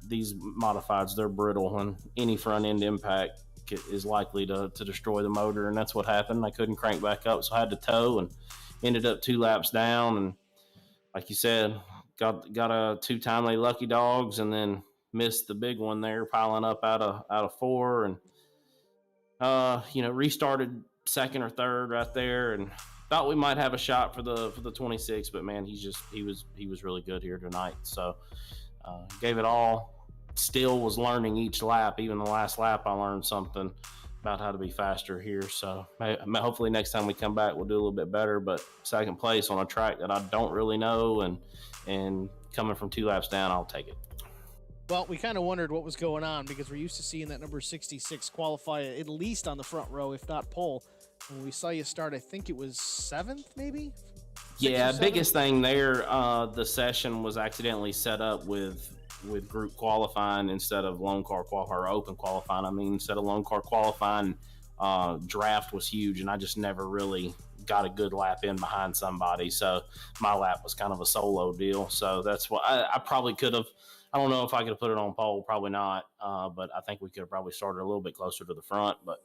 these modifieds, they're brittle, and any front end impact is likely to destroy the motor, and that's what happened. I couldn't crank back up, so I had to tow and ended up 2 laps down. And like you said, got a 2 timely lucky dogs, and then missed the big one there, piling up out of 4, and restarted second or third right there, and thought we might have a shot for the 26, but man, he was really good here tonight. So gave it all. Still was learning each lap. Even the last lap, I learned something about how to be faster here. So hopefully next time we come back, we'll do a little bit better. But second place on a track that I don't really know, and coming from 2 laps down, I'll take it. Well, we kind of wondered what was going on because we're used to seeing that number 66 qualify at least on the front row, if not pole. When we saw you start, I think it was 7th, maybe? Yeah, biggest thing there, the session was accidentally set up with group qualifying instead of lone car qualifying, or open qualifying. I mean, instead of lone car qualifying, draft was huge, and I just never really got a good lap in behind somebody. So my lap was kind of a solo deal. So that's what I probably could have. I don't know if I could have put it on pole, probably not. But I think we could have probably started a little bit closer to the front. But